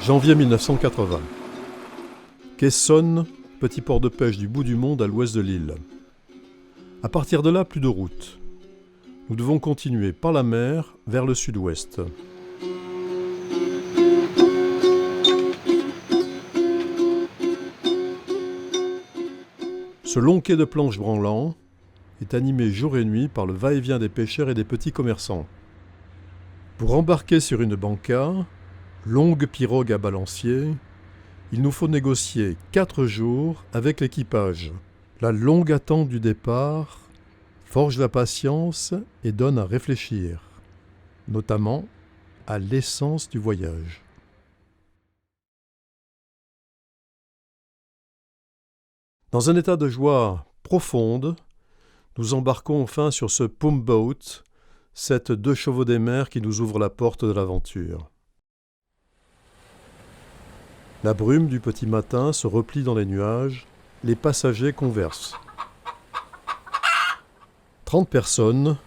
Janvier 1980. Quai Sonne, petit port de pêche du bout du monde à l'ouest de l'île. À partir de là, plus de route. Nous devons continuer par la mer vers le sud-ouest. Ce long quai de planches branlant est animé jour et nuit par le va-et-vient des pêcheurs et des petits commerçants. Pour embarquer sur une banca, longue pirogue à balancier, il nous faut négocier 4 jours avec l'équipage. La longue attente du départ forge la patience et donne à réfléchir, notamment à l'essence du voyage. Dans un état de joie profonde, nous embarquons enfin sur ce Pum Boat, cette 2 chevaux des mers qui nous ouvre la porte de l'aventure. La brume du petit matin se replie dans les nuages, les passagers conversent. 30 personnes,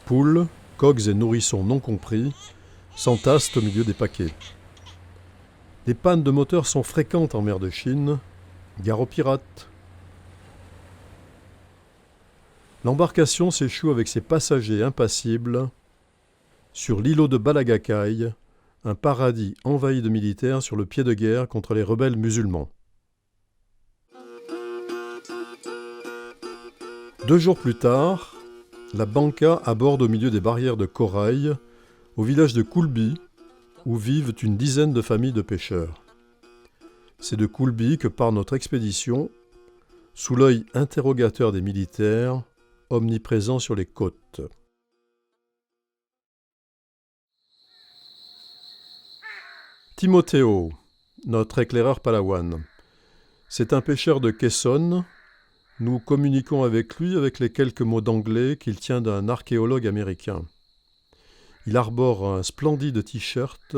poules, coqs et nourrissons non compris, s'entassent au milieu des paquets. Les pannes de moteur sont fréquentes en mer de Chine, gare aux pirates. L'embarcation s'échoue avec ses passagers impassibles sur l'îlot de Balagakai, un paradis envahi de militaires sur le pied de guerre contre les rebelles musulmans. 2 jours plus tard, la banca aborde au milieu des barrières de corail, au village de Kulbi, où vivent une dizaine de familles de pêcheurs. C'est de Kulbi que part notre expédition, sous l'œil interrogateur des militaires, omniprésents sur les côtes. Timoteo, notre éclaireur palawan. C'est un pêcheur de Quai Sonne. Nous communiquons avec lui avec les quelques mots d'anglais qu'il tient d'un archéologue américain. Il arbore un splendide t-shirt,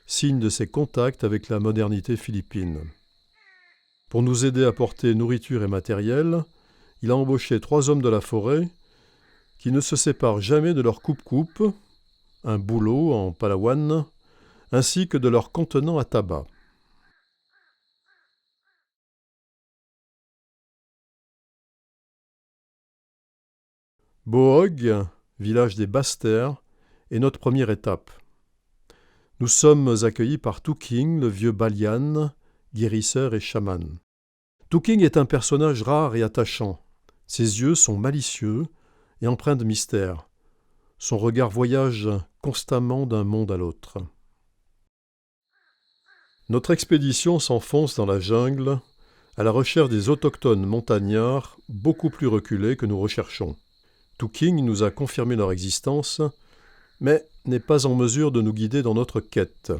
signe de ses contacts avec la modernité philippine. Pour nous aider à porter nourriture et matériel, il a embauché 3 hommes de la forêt qui ne se séparent jamais de leur coupe-coupe, un boulot en palawan, ainsi que de leur contenant à tabac. Bohog, village des Basses-Terres, est notre première étape. Nous sommes accueillis par Tuking, le vieux Balian, guérisseur et chaman. Tuking est un personnage rare et attachant. Ses yeux sont malicieux et empreints de mystère. Son regard voyage constamment d'un monde à l'autre. Notre expédition s'enfonce dans la jungle à la recherche des autochtones montagnards beaucoup plus reculés que nous recherchons. Tuking nous a confirmé leur existence, mais n'est pas en mesure de nous guider dans notre quête.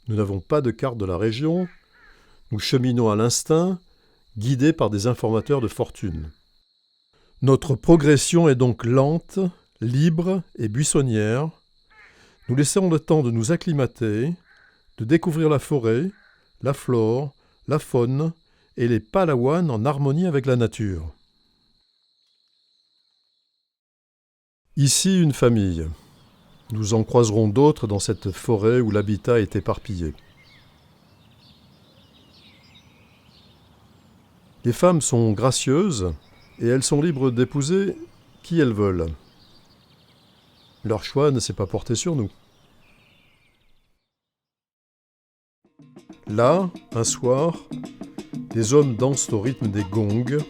Nous n'avons pas de carte de la région, nous cheminons à l'instinct, guidés par des informateurs de fortune. Notre progression est donc lente, libre et buissonnière. Nous laissons le temps de nous acclimater, de découvrir la forêt, la flore, la faune et les palawans en harmonie avec la nature. Ici une famille. Nous en croiserons d'autres dans cette forêt où l'habitat est éparpillé. Les femmes sont gracieuses et elles sont libres d'épouser qui elles veulent. Leur choix ne s'est pas porté sur nous. Là, un soir, des hommes dansent au rythme des gongs,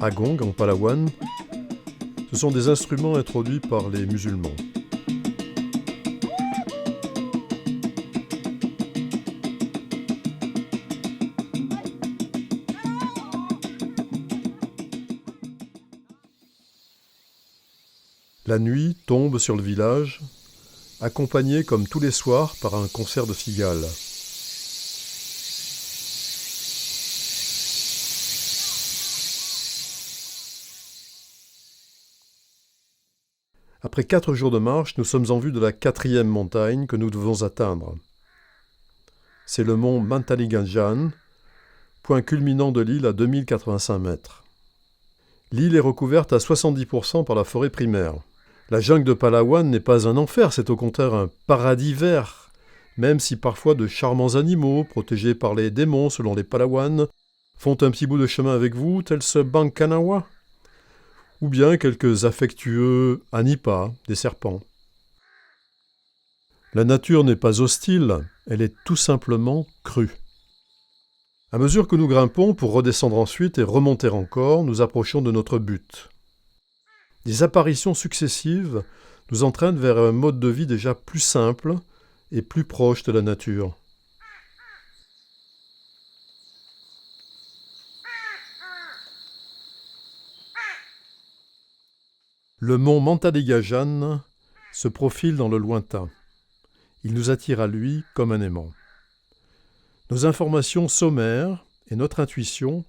agong en palawan. Ce sont des instruments introduits par les musulmans. La nuit tombe sur le village, accompagné comme tous les soirs par un concert de cigales. Après 4 jours de marche, nous sommes en vue de la 4e montagne que nous devons atteindre. C'est le mont Mantaliganjan, point culminant de l'île à 2085 mètres. L'île est recouverte à 70% par la forêt primaire. La jungle de Palawan n'est pas un enfer, c'est au contraire un paradis vert, même si parfois de charmants animaux, protégés par les démons selon les Palawans, font un petit bout de chemin avec vous, tel ce Bankanawa, ou bien quelques affectueux Anipa, des serpents. La nature n'est pas hostile, elle est tout simplement crue. À mesure que nous grimpons pour redescendre ensuite et remonter encore, nous approchons de notre but. Des apparitions successives nous entraînent vers un mode de vie déjà plus simple et plus proche de la nature. Le mont Mantaligajan se profile dans le lointain. Il nous attire à lui comme un aimant. Nos informations sommaires et notre intuition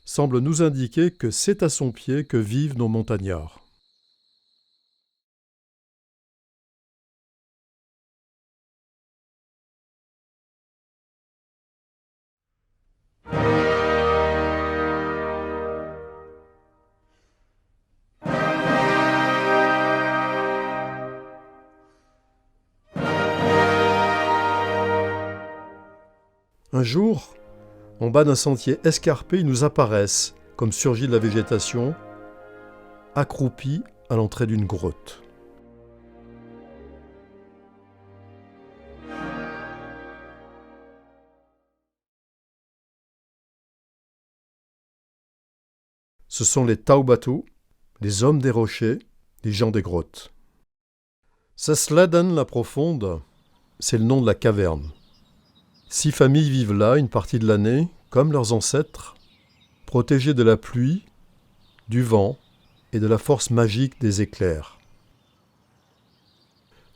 semblent nous indiquer que c'est à son pied que vivent nos montagnards. Un jour, en bas d'un sentier escarpé, ils nous apparaissent, comme surgis de la végétation, accroupis à l'entrée d'une grotte. Ce sont les Taubatu, les hommes des rochers, les gens des grottes. Sasladan la profonde, c'est le nom de la caverne. 6 familles vivent là une partie de l'année, comme leurs ancêtres, protégées de la pluie, du vent et de la force magique des éclairs.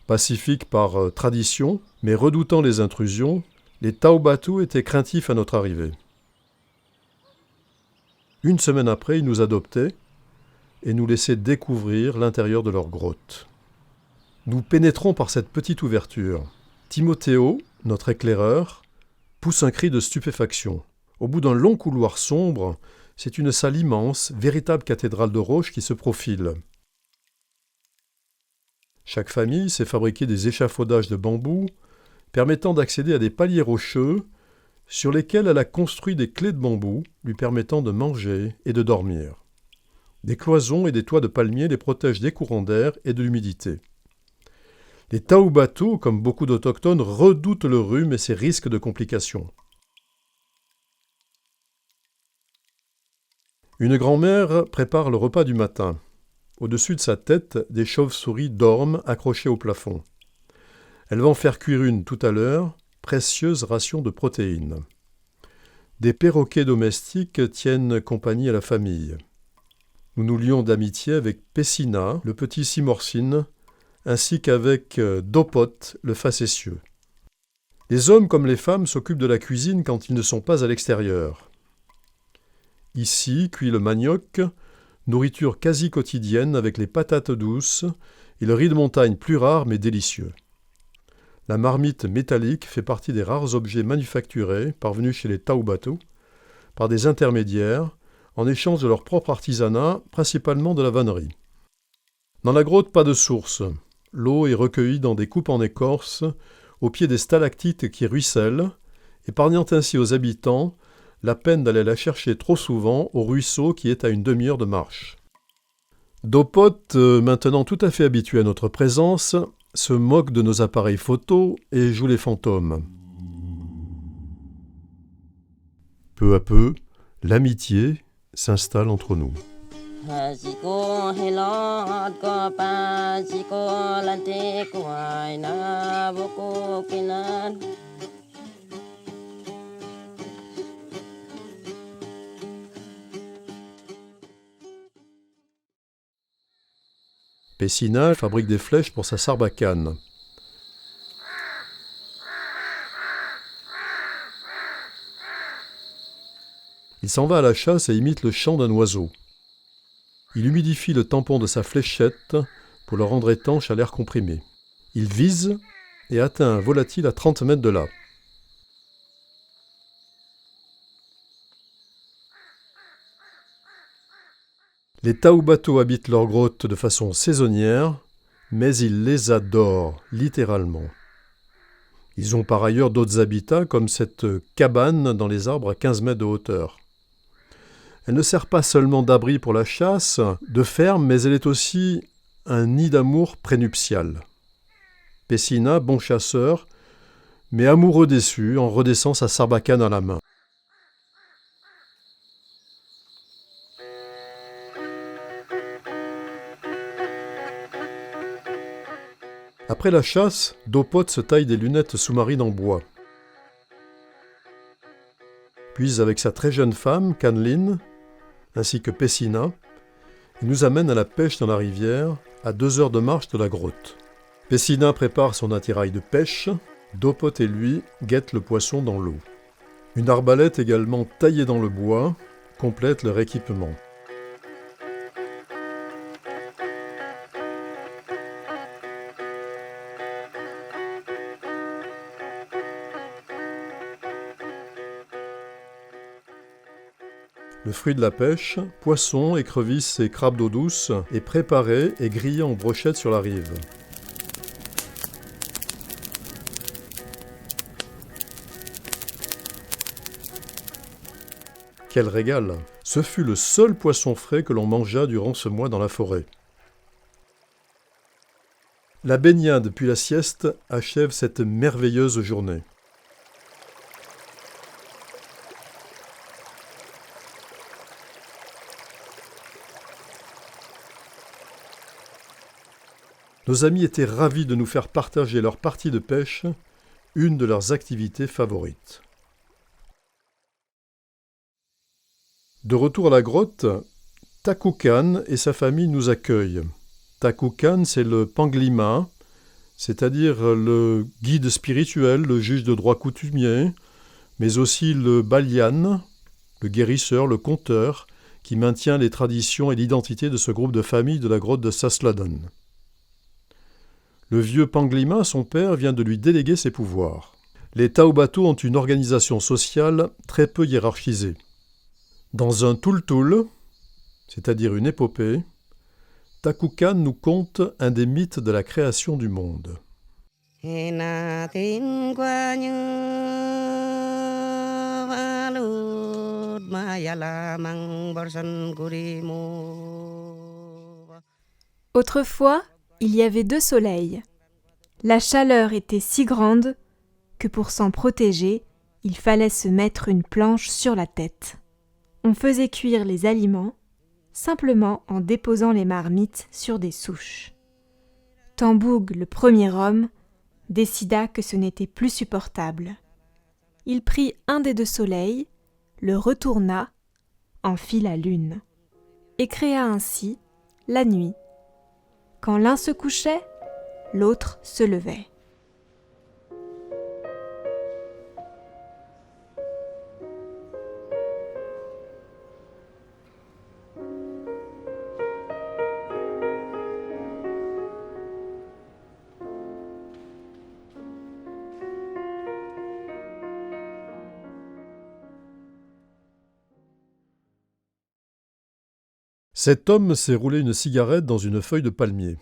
Pacifiques par tradition, mais redoutant les intrusions, les Taubatu étaient craintifs à notre arrivée. Une semaine après, ils nous adoptaient et nous laissaient découvrir l'intérieur de leur grotte. Nous pénétrons par cette petite ouverture. Timothéo, notre éclaireur, pousse un cri de stupéfaction. Au bout d'un long couloir sombre, c'est une salle immense, véritable cathédrale de roche qui se profile. Chaque famille s'est fabriqué des échafaudages de bambou permettant d'accéder à des paliers rocheux sur lesquels elle a construit des clés de bambou lui permettant de manger et de dormir. Des cloisons et des toits de palmiers les protègent des courants d'air et de l'humidité. Les Taubatu, comme beaucoup d'autochtones, redoutent le rhume et ses risques de complications. Une grand-mère prépare le repas du matin. Au-dessus de sa tête, des chauves-souris dorment accrochées au plafond. Elle va en faire cuire une tout à l'heure, précieuse ration de protéines. Des perroquets domestiques tiennent compagnie à la famille. Nous nous lions d'amitié avec Pessina, le petit Simorcine, ainsi qu'avec Dopot, le facétieux. Les hommes comme les femmes s'occupent de la cuisine quand ils ne sont pas à l'extérieur. Ici cuit le manioc, nourriture quasi quotidienne avec les patates douces et le riz de montagne plus rare mais délicieux. La marmite métallique fait partie des rares objets manufacturés parvenus chez les Taubatu par des intermédiaires en échange de leur propre artisanat, principalement de la vannerie. Dans la grotte, pas de source. L'eau est recueillie dans des coupes en écorce, au pied des stalactites qui ruissellent, épargnant ainsi aux habitants la peine d'aller la chercher trop souvent au ruisseau qui est à une demi-heure de marche. Dopot, maintenant tout à fait habitué à notre présence, se moque de nos appareils photos et joue les fantômes. Peu à peu, l'amitié s'installe entre nous. Pessina fabrique des flèches pour sa sarbacane. Il s'en va à la chasse et imite le chant d'un oiseau. Il humidifie le tampon de sa fléchette pour le rendre étanche à l'air comprimé. Il vise et atteint un volatile à 30 mètres de là. Les Taubatu habitent leurs grottes de façon saisonnière, mais ils les adorent, littéralement. Ils ont par ailleurs d'autres habitats, comme cette cabane dans les arbres à 15 mètres de hauteur. Elle ne sert pas seulement d'abri pour la chasse, de ferme, mais elle est aussi un nid d'amour prénuptial. Pessina, bon chasseur, mais amoureux déçu, en redescend sa sarbacane à la main. Après la chasse, Dopot se taille des lunettes sous-marines en bois. Puis, avec sa très jeune femme, Canlin, ainsi que Pessina, il nous amène à la pêche dans la rivière, à 2 heures de marche de la grotte. Pessina prépare son attirail de pêche, Dopot et lui guettent le poisson dans l'eau. Une arbalète également taillée dans le bois complète leur équipement. Le fruit de la pêche, poissons, écrevisses et crabes d'eau douce, est préparé et grillé en brochettes sur la rive. Quel régal! Ce fut le seul poisson frais que l'on mangea durant ce mois dans la forêt. La baignade puis la sieste achèvent cette merveilleuse journée. Nos amis étaient ravis de nous faire partager leur partie de pêche, une de leurs activités favorites. De retour à la grotte, Takukan et sa famille nous accueillent. Takukan, c'est le Panglima, c'est-à-dire le guide spirituel, le juge de droit coutumier, mais aussi le Balian, le guérisseur, le conteur, qui maintient les traditions et l'identité de ce groupe de famille de la grotte de Sasladon. Le vieux Panglima, son père, vient de lui déléguer ses pouvoirs. Les Taubato ont une organisation sociale très peu hiérarchisée. Dans un tultul, c'est-à-dire une épopée, Takukan nous conte un des mythes de la création du monde. Autrefois, il y avait 2 soleils. La chaleur était si grande que pour s'en protéger, il fallait se mettre une planche sur la tête. On faisait cuire les aliments simplement en déposant les marmites sur des souches. Tamboug, le premier homme, décida que ce n'était plus supportable. Il prit un des 2 soleils, le retourna, en fit la lune, et créa ainsi la nuit. Quand l'un se couchait, l'autre se levait. Cet homme s'est roulé une cigarette dans une feuille de palmier.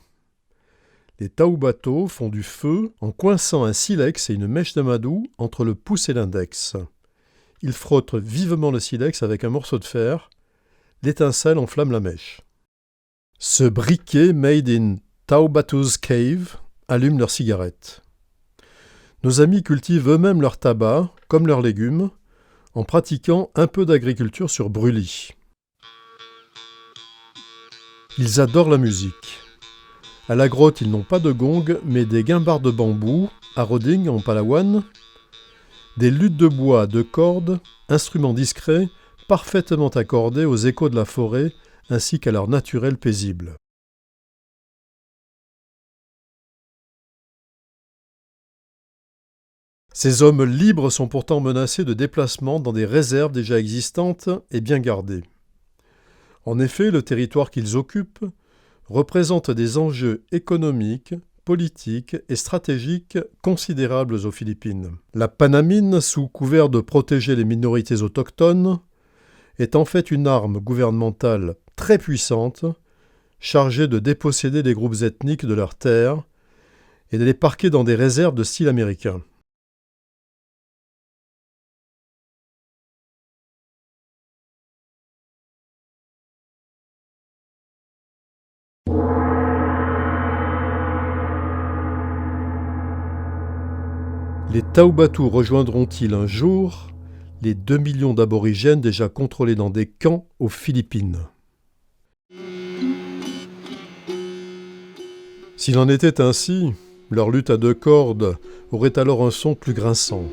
Les Taubato font du feu en coinçant un silex et une mèche d'amadou entre le pouce et l'index. Ils frottent vivement le silex avec un morceau de fer. L'étincelle enflamme la mèche. Ce briquet made in Taubato's Cave allume leurs cigarettes. Nos amis cultivent eux-mêmes leur tabac, comme leurs légumes, en pratiquant un peu d'agriculture sur brûlis. Ils adorent la musique. À la grotte, ils n'ont pas de gong, mais des guimbards de bambou, aroding en palawan, des luttes de bois, de cordes, instruments discrets, parfaitement accordés aux échos de la forêt ainsi qu'à leur naturel paisible. Ces hommes libres sont pourtant menacés de déplacement dans des réserves déjà existantes et bien gardées. En effet, le territoire qu'ils occupent représente des enjeux économiques, politiques et stratégiques considérables aux Philippines. La Panamine, sous couvert de protéger les minorités autochtones, est en fait une arme gouvernementale très puissante, chargée de déposséder les groupes ethniques de leurs terres et de les parquer dans des réserves de style américain. Les Taubatu rejoindront-ils un jour les 2 millions d'aborigènes déjà contrôlés dans des camps aux Philippines? S'il en était ainsi, leur lutte à 2 cordes aurait alors un son plus grinçant.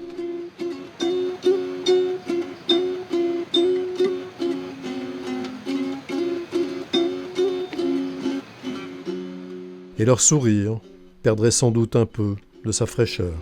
Et leur sourire perdrait sans doute un peu de sa fraîcheur.